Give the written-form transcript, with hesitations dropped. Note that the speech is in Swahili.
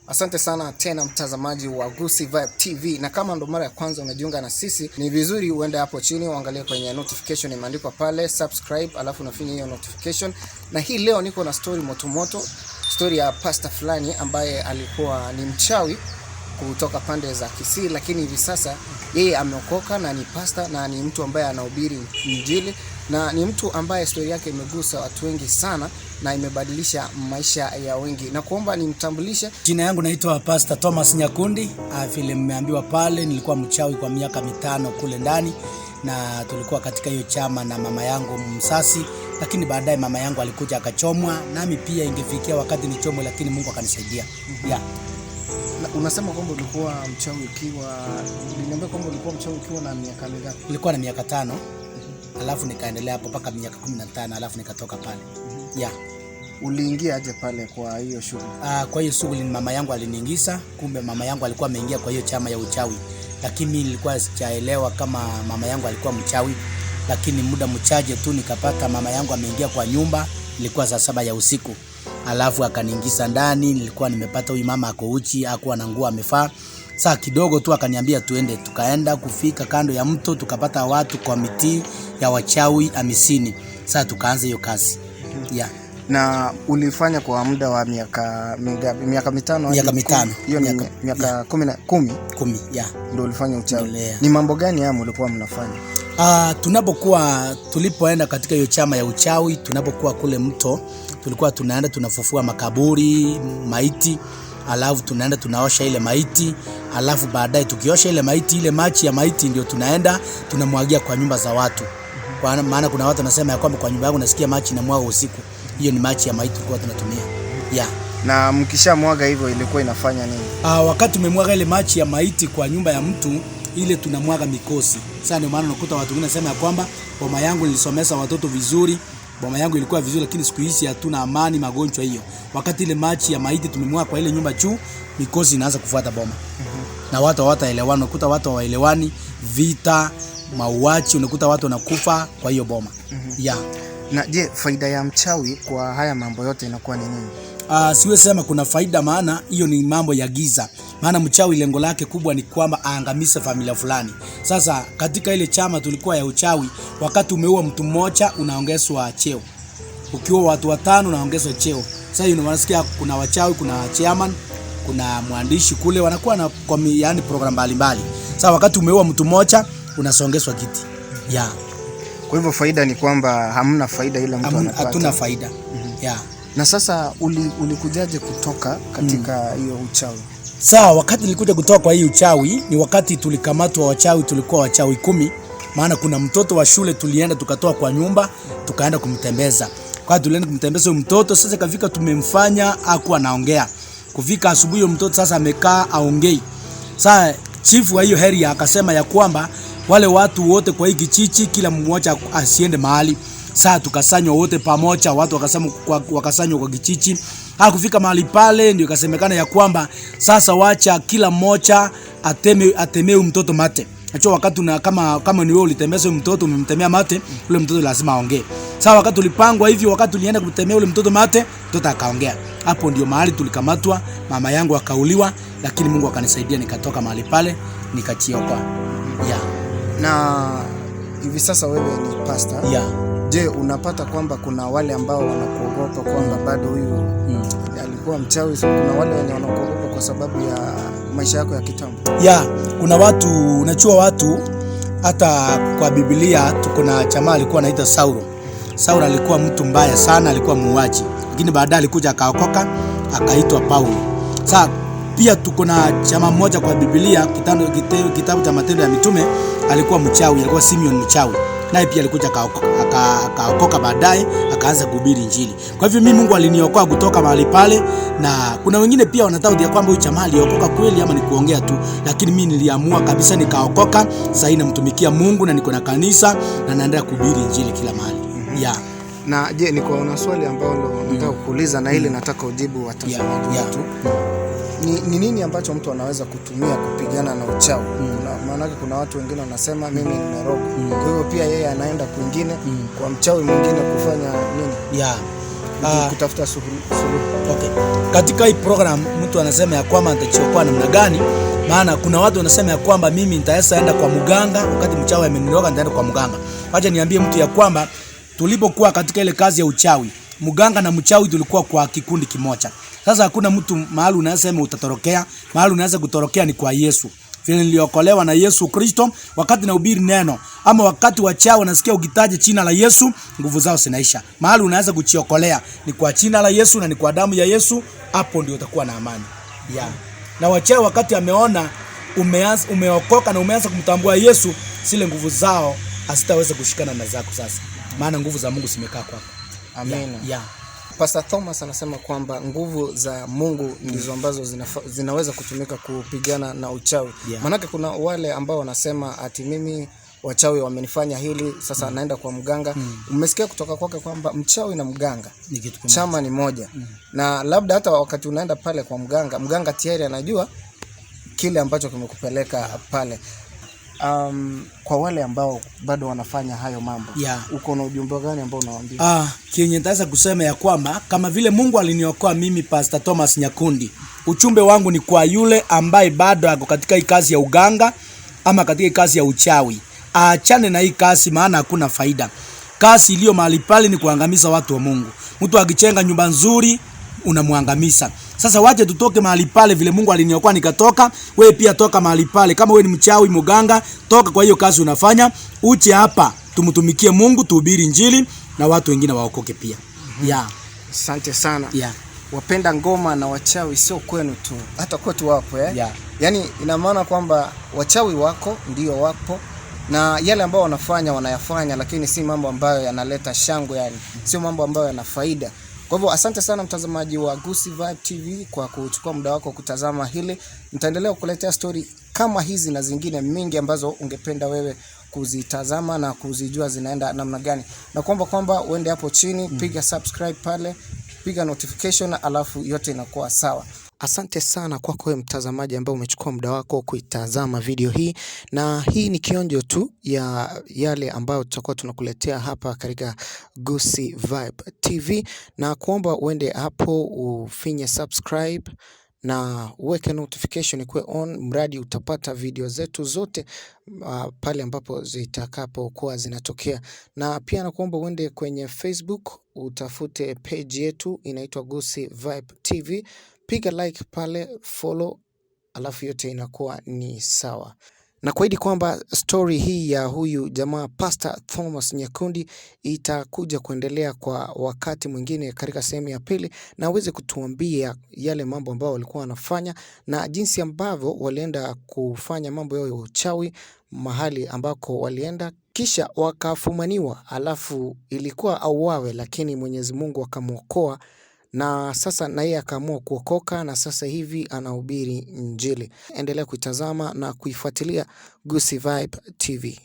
Asante sana tena mtazamaji wa Gusii Vibe TV, na kama ndo mara ya kwanza unajiunga na sisi, ni vizuri uende hapo chini uangalie kwenye notification imeandikwa pale subscribe, alafu unafinya hiyo notification. Na hii leo niko na story moto, story ya pastor fulani ambaye alikuwa ni mchawi kutoka pande za KISII, lakini hivi sasa yeye ameokoka na ni pastor na ni mtu ambaye anahubiri injili, na ni mtu ambaye story yake imegusa watu wengi sana na imebadilisha maisha ya wengi. Na kuomba nimtambulishe. Jina yangu naitwa Pastor Thomas Nyakundi. Vile mmeambiwa pale, nilikuwa mchawi kwa miaka 5 kule ndani, na tulikuwa katika hiyo chama na mama yangu msasi, lakini baadaye mama yangu alikuja akachomwa, nami pia ingefikia wakati nichomwe, lakini Mungu akanisaidia. Unasema kwamba ulikuwa mchawi uliniambia kwamba ulikuwa mchawi ukiwa na miaka mingapi? Nilikuwa na miaka 5. Alafu nikaendelea hapo mpaka miaka 15, alafu nikatoka pale. Uliingia aje pale kwa hiyo shughuli? Kwa hiyo shughuli mama yangu aliniingiza. Kumbe mama yangu alikuwa ameingia kwa hiyo chama ya uchawi, lakini mimi nilikuwa sijaelewa kama mama yangu alikuwa mchawi. Lakini muda mchache tu nikapata mama yangu ameingia kwa nyumba, ilikuwa saa 7 ya usiku. Alafu akaniingiza ndani, nilikuwa nimepata huyu mama ako uchi, hakuwa na nguo amevaa. Saa kidogo tu akaniambia tuende, tukaenda kufika kando ya mto, tukapata watu kwa miti ya wachawi 50. Saa tukaanza hiyo kazi. Na ulifanya kwa muda wa miaka mingapi? Miaka 5? Miaka 5. Hiyo ni miaka 10. Ndio ulifanya uchawi. Ni mambo gani hayo mlikuwa mnafanya? Tulipoenda katika hiyo chama ya uchawi, tunapokuwa kule mto, tulikuwa tunaenda tunafufua makaburi, maiti, alafu tunaenda tunaosha ile maiti, alafu baadaye tukiosha ile maiti, ile machi ya maiti ndio tunaenda tunamwagia kwa nyumba za watu. Kwa maana kuna watu wanasema ya kwamba kwa nyumba yangu nasikia machi na mwaga usiku. Hiyo ni machi ya maiti tulikuwa tunatumia. Na mkishamwaga hivyo ilikuwa inafanya nini? Wakati tumemwaga ile machi ya maiti kwa nyumba ya mtu, ile tunamwaga mikosi. Sasa ndio maana unakuta watu wengine nasema ya kwamba boma yangu nilisomesa watoto vizuri, boma yangu ilikuwa vizuri, lakini siku hizi hatuna amani, magonjwa hiyo. Wakati ile machi ya maiti tumemwaga kwa ile nyumba juu, mikosi inaanza kufuata boma. Na watu hawataelewana, unakuta watu hawaelewani, vita, mauaji, unakuta watu wanakufa kwa hiyo boma. Na je, faida ya mchawi kwa haya mambo yote inakuwa ni nini? Siwezi sema kuna faida, maana hiyo ni mambo ya giza. Maana mchawi lengo lake kubwa ni kwamba aangamize familia fulani. Sasa katika ile chama tulikuwa ya uchawi, wakati umeua mtu mmoja unaongezwa cheo. Ukiwa watu 5 unaongezwa cheo. Sasa hiyo unasikia kuna wachawi, kuna chairman, kuna mwandishi kule wanakuwa na yani program mbalimbali. Sasa wakati umeua mtu mmoja unasongezwa kiti. Kwa hivyo faida ni kwamba hamna faida ile mtu anapata. Hatuna faida. Na sasa ulikujaje kutoka katika hiyo uchawi? Sawa, wakati nilikuja kutoka kwa hii uchawi ni wakati tulikamatwa wachawi, tulikuwa wachawi 10. Maana kuna mtoto wa shule tulienda tukatoa kwa nyumba, tukaenda kumtembeza. Kwa tulienda kumtembeza huyo mtoto, sasa kafika tumemfanya hakuwa naongea. Kufika asubuhi huyo mtoto sasa amekaa aongei. Sasa chifu wa hiyo area akasema ya kwamba wale watu wote kwa hii kijiji kila mmoja asiende mahali. Sasa tukasanywa wote pamoja, watu wakasanywa kwa kijiji. Kufika mahali pale ndio ikasemekana ya kwamba sasa wacha kila mmoja atemee mtoto mate. Acho wakati kama ni wewe ulitembeza mtoto umemtemea mate, ule mtoto lazima aongee. Sasa wakati tulipangwa hivyo, wakati tulienda kutemea ule mtoto mate, mtoto akaongea. Hapo ndio mahali tulikamatwa, mama yangu akauliwa, lakini Mungu akanisaidia nikatoka mahali pale, nikachiokoa. Na hivi sasa wewe ni pastor? Je, unapata kwamba kuna wale ambao wanakuogopa kwamba bado huyu alikuwa mchawi? Kuna wale wanakuogopa kwa sababu ya maisha yako ya kitambo? Kuna watu, unachua watu hata kwa Biblia tuko na jamaa alikuwa anaitwa Saulo. Saulo alikuwa mtu mbaya sana, alikuwa muuaji. Lakini baadaye alikuja akaokoka, akaitwa Paulo. Sasa pia tuko na jamaa mmoja kwa Biblia, kitabu cha Matendo ya Mitume, alikuwa mchawi, alikuwa Simeon mchawi. Naye pia alikuja akaokoka baadaye akaanza kuhubiri injili. Kwa hivyo mimi Mungu aliniokoa kutoka mahali pale, na kuna wengine pia wanataka ya kwamba huyu jamaa aliokoka kweli ama ni kuongea tu, lakini mimi niliamua kabisa nikaokoka. Sasa namtumikia Mungu na niko na kanisa na naendelea kuhubiri injili kila mahali. Na je, niko na swali ambalo nataka kuuliza na ile nataka ujibu watazamaji wetu. Ni nini ambacho mtu anaweza kutumia kupigana na uchawi? Maana kuna watu wengine wanasema mimi nimerogwa. Kwa hiyo pia yeye anaenda kwingine kwa mchawi mwingine kufanya nini? kutafuta suluhu. Okay. Katika hii program mtu anasema ya kwamba nitachiokoa namna gani? Maana kuna watu wanasema ya kwamba mimi nitaenda enda kwa mganga wakati mchawi ameniondoka, nitaenda kwa mganga. Acha niambie mtu ya kwamba tulipokuwa katika ile kazi ya uchawi, mganga na mchawi tulikuwa kwa kikundi kimoja. Sasa hakuna mtu mahali unasema utatorokea, mahali unaweza kutorokea ni kwa Yesu. Vile niliokolewa na Yesu Kristo wakati nahubiri neno, ama wakati wachawi wanasikia ukitaja jina la Yesu nguvu zao zinaisha. Mahali unaweza kuchiokolea ni kwa jina la Yesu na ni kwa damu ya Yesu, hapo ndio utakuwa na amani. Na wachawi wakati ameona umeokoka na umeanza kumtambua Yesu, zile nguvu zao hazitaweza kushikana na zako sasa. Maana nguvu za Mungu zimekaa kwako. Amen. Pastor Thomas anasema kwamba nguvu za Mungu ndizo ambazo zinaweza kutumika kupigana na uchawi. Maana kuna wale ambao wanasema ati mimi wachawi wamenifanya hili, sasa naenda kwa mganga. Umesikia kutoka kwake kwamba mchawi na mganga chama ni moja. Na labda hata wakati unaenda pale kwa mganga tayari anajua kile ambacho kimekupeleka pale. Kwa wale ambao bado wanafanya hayo mambo, uko na ujumbe gani ambao unawaambia? Kienye nitaweza kusema ya kwamba kama vile Mungu aliniokoa mimi Pastor Thomas Nyakundi, uchumbe wangu ni kwa yule ambaye bado ako katika hii kazi ya uganga ama katika hii kazi ya uchawi. Aachane na hii kazi, maana hakuna faida. Kazi iliyo mahali pale ni kuangamiza watu wa Mungu. Mtu akichenga nyumba nzuri unamwangamiza. Sasa wache tutoke mahali pale vile Mungu aliniokoa nikatoka, wewe pia toka mahali pale. Kama wewe ni mchawi, mganga, toka kwa hiyo kazi unafanya, uje hapa tumtumikie Mungu, tuhubiri injili na watu wengine waokoke pia. Asante sana. Wapenda ngoma na wachawi sio kwenu tu, hata kwetu wapo Yaani ina maana kwamba wachawi wako ndio wapo, na yale ambao wanayafanya, lakini si mambo ambayo yanaleta shangwe, yani sio mambo ambayo yana faida. Kwa hivyo asante sana mtazamaji wa Gusii Vibe TV kwa kuchukua muda wako kutazama hili. Nitaendelea kukuletea story kama hizi na zingine mingi ambazo ungependa wewe kuzitazama na kuzijua zinaenda namna gani. Na kwamba uende hapo chini, piga subscribe pale, piga notification, alafu yote inakuwa sawa. Asante sana kwako wewe mtazamaji ambaye umechukua muda wako kuitazama video hii, na hii ni kionjo tu ya yale ambayo tutakuwa tunakuletea hapa katika Gusii Vibe TV, na kuomba uende hapo ufinye subscribe na uweke notification ikuwe on, mradi utapata video zetu zote pale ambapo zitakapokuwa zinatokea. Na pia nakuomba uende kwenye Facebook utafute page yetu inaitwa Gusii Vibe TV, piga like pale, follow, alafu yote inakuwa ni sawa. Na kuahidi kwamba story hii ya huyu jamaa Pastor Thomas Nyakundi itakuja kuendelea kwa wakati mwingine katika sehemu ya pili, na uweze kutuambia yale mambo ambayo walikuwa wanafanya na jinsi ambavyo walienda kufanya mambo yao ya uchawi mahali ambako walienda kisha wakafumaniwa, alafu ilikuwa auawe, lakini Mwenyezi Mungu akamuokoa, na sasa na yeye akaamua kuokoka, na sasa hivi anahubiri injili. Endelea kuitazama na kuifuatilia Gusii Vibe TV.